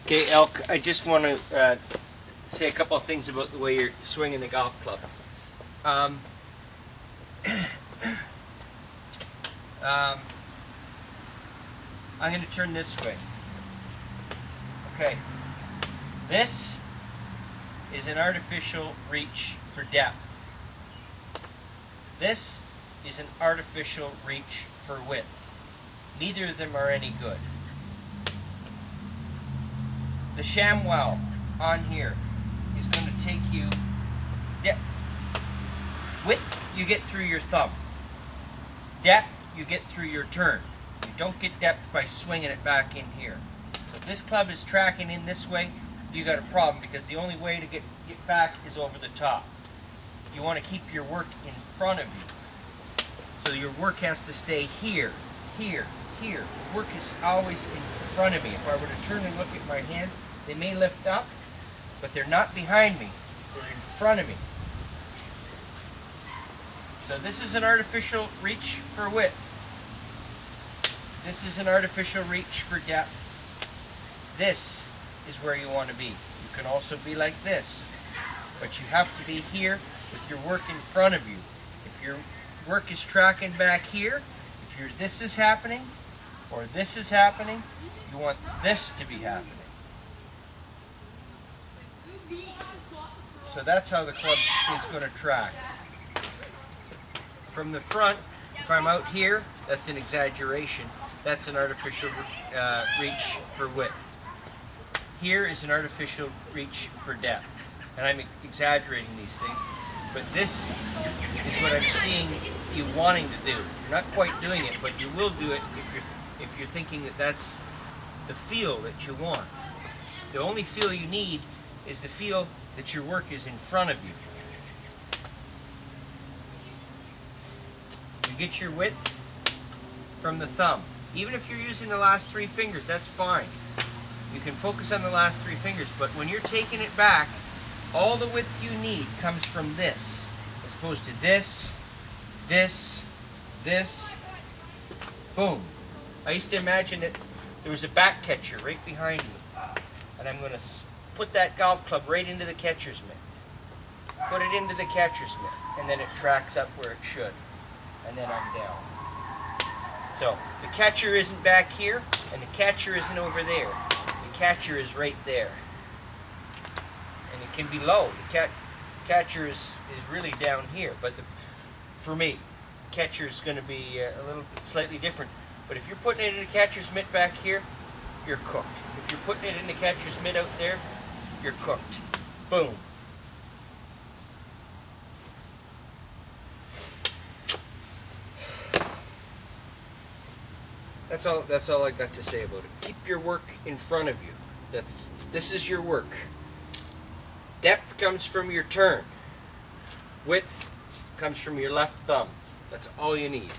Okay, Elk, I just want to say a couple of things about the way you're swinging the golf club. I'm going to turn this way. Okay, this is an artificial reach for depth. This is an artificial reach for width. Neither of them are any good. The ShamWow on here is going to take you width you get through your thumb. Depth you get through your turn. You don't get depth by swinging it back in here. If this club is tracking in this way, you got a problem, because the only way to get back is over the top. You want to keep your work in front of you. So your work has to stay here, here, here. Work is always in front of me. If I were to turn and look at my hands, they may lift up, but they're not behind me. They're in front of me. So this is an artificial reach for width. This is an artificial reach for depth. This is where you want to be. You can also be like this, but you have to be here with your work in front of you. If your work is tracking back here, if this is happening, or this is happening, you want this to be happening. So that's how the club is going to track. From the front, if I'm out here, that's an exaggeration. That's an artificial reach for width. Here is an artificial reach for depth. And I'm exaggerating these things, but this is what I'm seeing you wanting to do. You're not quite doing it, but you will do it if you're thinking that that's the feel that you want. The only feel you need is the feel that your work is in front of you. You get your width from the thumb. Even if you're using the last three fingers, that's fine. You can focus on the last three fingers, but when you're taking it back, all the width you need comes from this, as opposed to this, this, this, boom. I used to imagine that there was a back catcher right behind me, and I'm going to put that golf club right into the catcher's mitt. Put it into the catcher's mitt, and then it tracks up where it should, and then I'm down. So the catcher isn't back here, and the catcher isn't over there. The catcher is right there. And it can be low. The catcher is really down here, but for me, catcher is going to be a little bit slightly different. But if you're putting it in the catcher's mitt back here, you're cooked. If you're putting it in the catcher's mitt out there, you're cooked. Boom. That's all I got to say about it. Keep your work in front of you. This is your work. Depth comes from your turn. Width comes from your left thumb. That's all you need.